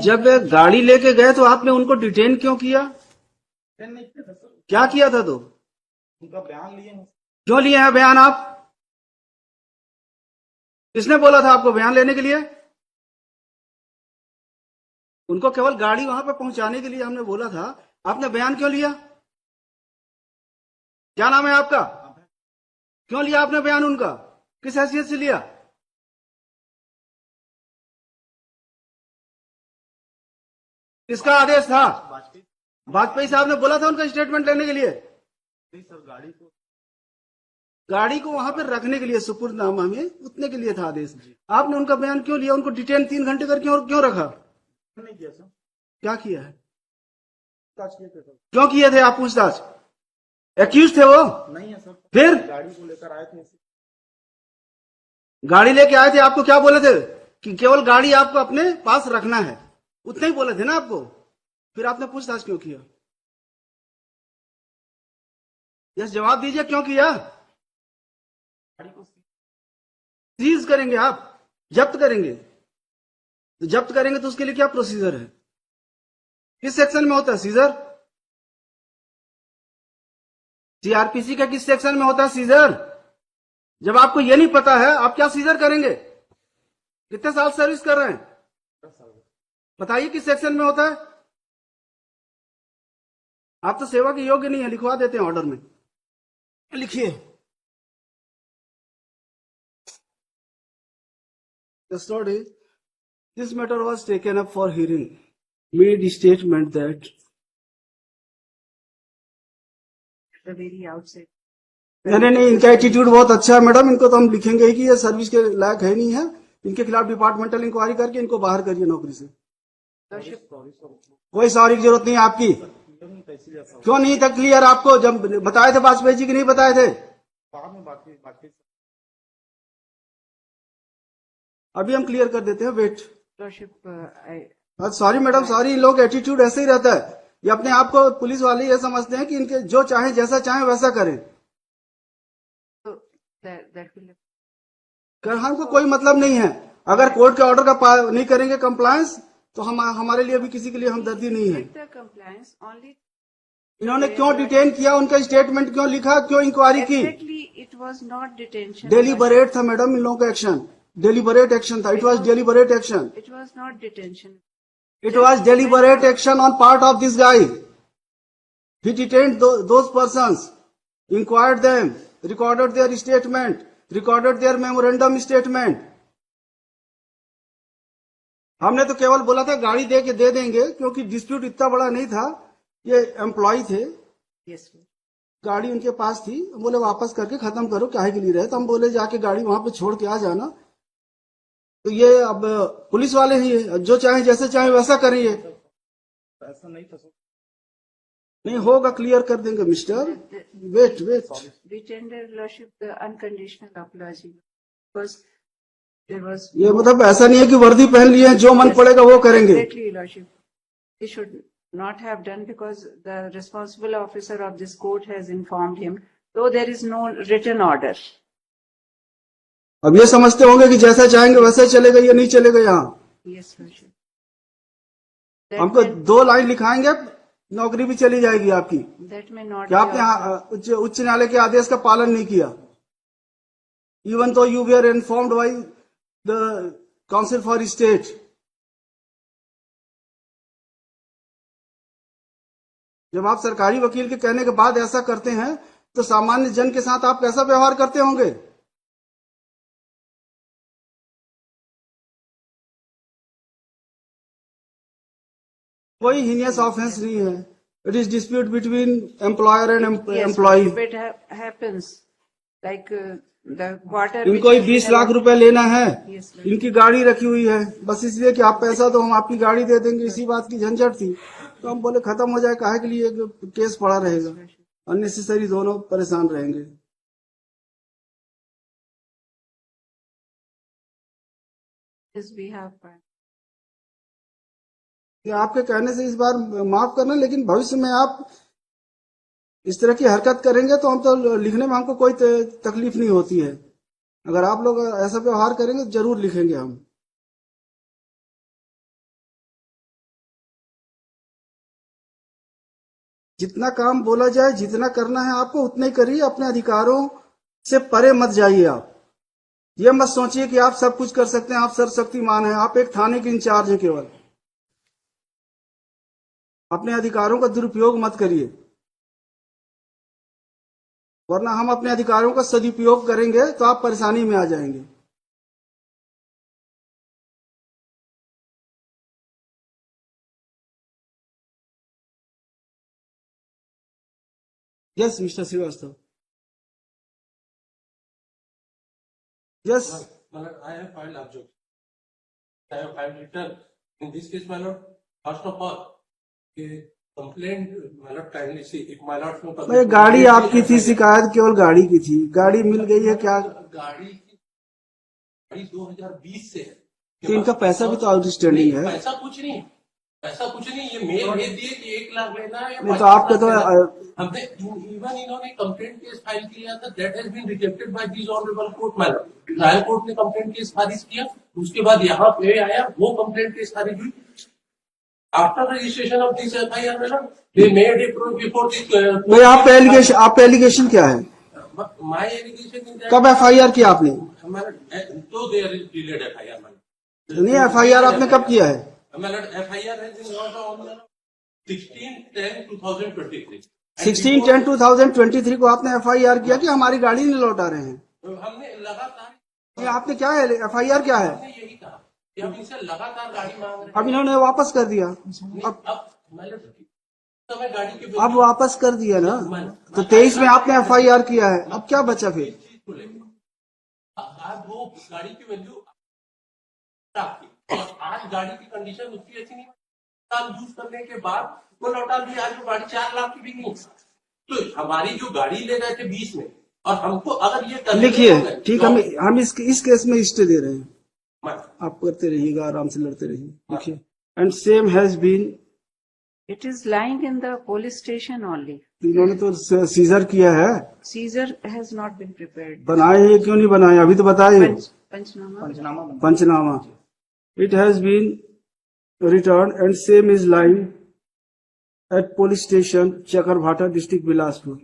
जब गाड़ी लेके गए तो आपने उनको डिटेन क्यों किया? नहीं किया था सर, क्या किया था तो? उनका बयान लिए हैं। क्यों लिए हैं बयान आप? किसने बोला था आपको बयान लेने के लिए? उनको केवल गाड़ी वहां पे पहुंचाने के लिए हमने बोला था, आपने बयान क्यों लिया? क्या नाम है आपका? क्यों लिया आपने बयान उनका? किस हैसियत से लिया? किसका आदेश था? वाजपेयी वाजपेयी साहब ने बोला था उनका स्टेटमेंट लेने के लिए? सर गाड़ी को वहां पर रखने के लिए सुपुर्दनामा में उतने के लिए था आदेश। आपने उनका बयान क्यों लिया? उनको डिटेन 3 घंटे कर क्यों रखा? नहीं किया सर, क्या किया है? पूछताछ किए थे सर। क्यों किए थे आप पूछताछ? एक्यूज थे वो? नहीं है सर, फिर गाड़ी को लेकर आए थे ऐसे। गाड़ी लेके आए थे, आपको क्या बोले थे? कि केवल गाड़ी आपको अपने पास रखना है, उतना ही बोले थे ना आपको? फिर आपने पूछताछ क्यों किया? यस, जवाब दीजिए, क्यों किया? गाड़ी को सीज करेंगे आप, जब्त करेंगे। तो जब्त करेंगे तो उसके लिए क्या प्रोसीजर है? किस सेक्शन में होता है सीजर? सीआरपीसी का किस सेक्शन में होता है सीजर? जब आपको ये नहीं पता है, आप क्या सीजर करेंगे? कितने साल सर्विस कर रहे हैं? 10 साल बताइए किस सेक्शन में होता है? आप तो सेवा के योग्य नहीं है, लिखवा देते हैं ऑर्डर में। लिखिए, custody. This matter was taken up for hearing. Made statement that the very outset. नहीं, इनका एटीट्यूड बहुत अच्छा है मैडम, इनको तो हम लिखेंगे ही कि ये सर्विस के लायक है नहीं है। इनके खिलाफ डिपार्टमेंटल इंक्वायरी करके इनको बाहर करिए नौकरी से। कोई सॉरी की जरूरत नहीं है आपकी। क्यों नहीं था क्लियर आपको? जब बताए थे वाजपेयी जी की नहीं बताए थे? बाद में बाकी अभी हम क्लियर कर देते हैं, wait. Lordship, sorry madam, sorry. इन लोग एटीट्यूड ऐसे ही रहता है, ये अपने आप को पुलिस वाले ये समझते हैं कि इनके जो चाहे जैसा चाहे वैसा करें। that will. कर हमको कोई मतलब नहीं है, अगर कोर्ट के ऑर्डर का नहीं करेंगे कंप्लायंस तो हमारे लिए भी किसी के लिए हमदर्दी नहीं है। With the compliance only. इन्होंने क्यों डिटेन किया? उनका स्टेटमेंट क्यों लिखा? क्यों इंक्वायरी की? Exactly, it was not detention. Deliberate था मैडम इन लोगों का एक्शन, डेलीबरेट एक्शन था। It was deliberate action, It was not detention. It was deliberate action on part of this guy. He detained those persons, inquired them, recorded their statement, recorded their memorandum statement. हमने तो केवल बोला था गाड़ी दे के दे देंगे, क्योंकि डिस्प्यूट इतना बड़ा नहीं था। ये एम्प्लॉय थे, Yes, sir. गाड़ी उनके पास थी, बोले वापस करके खत्म करो, काहे के लिए रहे? तो हम बोले जाके गाड़ी वहां पे छोड़ के आ जाना। तो ये अब पुलिस वाले ही है, जो चाहे जैसे चाहे वैसा करेंगे। ऐसा नहीं था सर। नहीं होगा, क्लियर कर देंगे mister. Wait wait, We tender Lordship the unconditional apology because there was. ये मतलब ऐसा नहीं है कि वर्दी पहन लिए हैं, जो मन पड़ेगा वो करेंगे। Exactly, Lordship. He should not have done because the responsible officer of this court has informed him, though there is no written order. अब ये समझते होंगे कि जैसा चाहेंगे वैसा चलेगा, ये नहीं चलेगा यहाँ। Yes, Lordship. हमको 2 लाइन लिखाएंगे, नौकरी भी चली जाएगी आपकी। That may not क्या be आपने also- उच्च न्यायालय के आदेश का पालन नहीं किया? Even though you were informed by the counsel for state. जब आप सरकारी वकील के कहने के बाद ऐसा करते हैं तो सामान्य जन के साथ आप कैसा व्यवहार करते होंगे? कोई हीनियस ऑफेंस नहीं है, it is dispute between employer and Yes, employ. Lordship, it happens like the quarter. इनको which he has 20 been lakh रुपए लेना है, Yes, Lordship. इनकी गाड़ी रखी हुई है, बस इसलिए कि आप पैसा दो हम आपकी गाड़ी दे देंगे, इसी बात की झंझट थी। तो हम बोले खत्म हो जाए, काहे के लिए केस पड़ा रहेगा, अननेसेसरी दोनों परेशान रहेंगे। His behalf. कि आपके कहने से इस बार माफ करना, लेकिन भविष्य में आप इस तरह की हरकत करेंगे तो हम तो लिखने में हमको कोई तकलीफ नहीं होती है। अगर आप लोग ऐसा व्यवहार करेंगे तो जरूर लिखेंगे हम। जितना काम बोला जाए, जितना करना है आपको उतना ही करिए, अपने अधिकारों से परे मत जाइए आप। ये मत सोचिए कि आप सब कुछ कर सकते हैं, आप सर्वशक्तिमान हैं। आप एक थाने के इंचार्ज हैं केवल। अपने अधिकारों का दुरुपयोग मत करिए, वरना हम अपने अधिकारों का सदुपयोग करेंगे तो आप परेशानी में आ जाएंगे। Yes mister Srivastava, yes. My lord, I have filed objection. I have filed return. In this case, my lord, first of all, a complaint, my lord, kindly see, if my lord no भाई गाड़ी आपकी थी, शिकायत केवल गाड़ी की थी, गाड़ी मिल गई है क्या? गाड़ी 2020 से है। तो इनका पैसा भी तो आउटस्टैंडिंग है। पैसा कुछ नहीं, पैसा कुछ नहीं, ये मेल भेज दिए कि 1 लाख लेना है या नहीं तो 5 आपके लाख तो लेना है। हमने इवन इन्होंने कंप्लेंट केस फाइल किया था, that has been rejected by this honourable court. Madam, trial court ने कंप्लेंट केस खारिज किया, उसके बाद यहाँ पे आया, वो कंप्लेंट केस खारिज हुई। After registration of this FIR, madam, they made it before this. भाई आप एलिगेशन क्या है? माय एलिगेशन कब एफआईआर किया आपने? तो there is delayed FIR, madam. नहीं, एफआईआर आपने कब किया है? Madam, FIR has been launched on 16/10/2023। 16/10/2023 को आपने एफआईआर किया कि हमारी गाड़ी नहीं लौटा रहे हैं। हमने लगातार, ये आपने क्या है, एफआईआर क्या है? हमने यही कहा कि हम इनसे लगातार गाड़ी मांग रहे हैं। अब इन्होंने वापस कर दिया। अब मैडम, समय गाड़ी के अब वापस कर दिया ना, तो 23 में आपने एफआईआर किया है, अब क्या बचा फिर? चीज को लेकर आज वो गाड़ी की वैल्यू आपकी, और आज गाड़ी की कंडीशन उसकी ऐसी नहीं, साल यूज करने के बाद वो लौटा दी, आज वो गाड़ी 4 लाख की भी नहीं। तो हमारी जो गाड़ी ले गए थे 20 में, और हमको अगर ये करने लिखिए, देंगे, ठीक, हम इस केस में स्टे दे रहे हैं। आप करते रहिएगा, आराम से लड़ते रहिए। लिखिए, and same has been, It is lying in the police station only. इन्होंने तो सीजर किया है। Seizure has not been prepared. बनाए ये क्यों नहीं बनाए, अभी तो बताइए। Panchnama. Panchnama, it has been written and same is lying at police station Chakarbhata, district Bilaspur.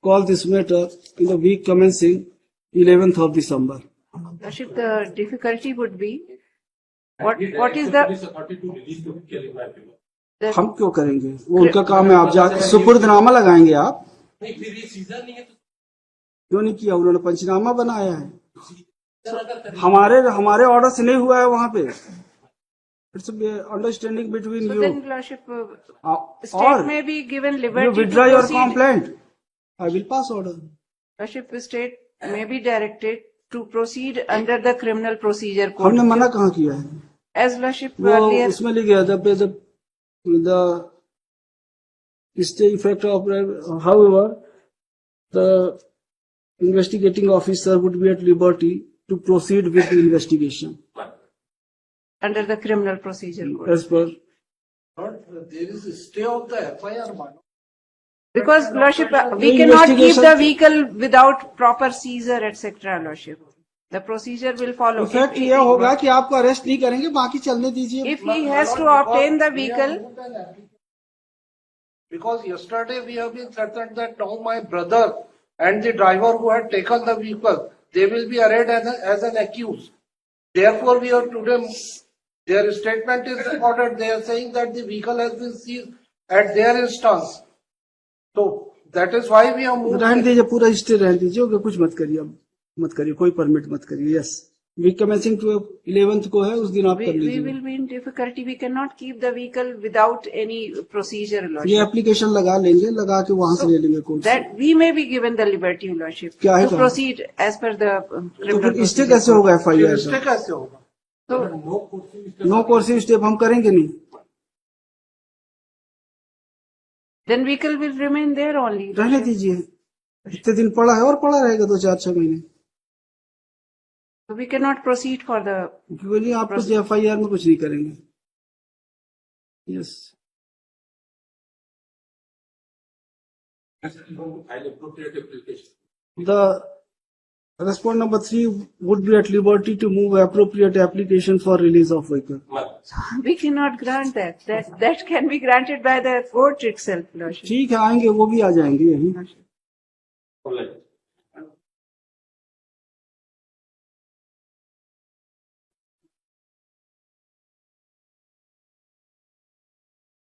Call this matter in the week commencing 11th of December. Worship, the difficulty would be, what is the, हम क्यों करेंगे, वो उनका काम है। आप जाके सुपुर्दनामा लगाएंगे आप? नहीं, फिर ये सीजन नहीं है तो क्यों नहीं किया? उन्होंने पंचनामा बनाया है। सीजन अगर करें, हमारे ऑर्डर से नहीं हुआ है वहां पे। It's understanding between so you then Worship, और state may be given you liberty to withdraw your proceed. Complaint, I will pass order. Worship, state may be directed to proceed under the criminal procedure code. हमने मना कहाँ किया है? As Worship वो earlier, उसमें लिख गया था, the stay effect of, however, the investigating officer would be at liberty to proceed with the investigation under the criminal procedure code. as per. There is a stay of the FIR, man. Because Lordship, we The cannot keep investigation- the vehicle without proper seizure, etc. Lordship, the procedure will follow. Effect ये होगा कि आपको arrest नहीं करेंगे, बाकी चलने दीजिए। If he has to obtain the vehicle, Because yesterday we have been certain that now my brother and the driver who had taken the vehicle, they will be arraigned as an accused. Therefore, we are today, their statement is recorded, they are saying that the vehicle has been seized at their instance. So, that is why we are moving. रहने दीजिए, पूरा stay रहने दीजिए, okay, कुछ मत करिए, अब मत करिए, कोई परमिट मत करिए। यस, वीक कमेंसिंग 11th को है, उस दिन आप कर we लीजिए। will be in difficulty. We cannot keep the vehicle without any procedure, ये Lordship. एप्लीकेशन लगा लेंगे, लगा के वहां से ले लेंगे कोर्ट से। That we may be given the liberty, Lordship, क्या है to कहा? proceed as per the तो criminal फिर स्टे procedure. कैसे होगा एफआईआर Stay का? कैसे होगा? So, नो कोर्सिव स्टेप हम करेंगे नहीं। then vehicle will remain there only. रहने दीजिए, इतने दिन पड़ा है और पड़ा रहेगा 2-4-6 महीने। So we cannot proceed for the, क्यों नहीं, आप कुछ एफआईआर में कुछ नहीं करेंगे। Yes, file appropriate application. The Respondent number 3 would be at liberty to move appropriate application for release of vehicle. We cannot grant that. That can be granted by the court itself, Lordship. ठीक है, आएंगे, वो भी आ जाएंगे यही.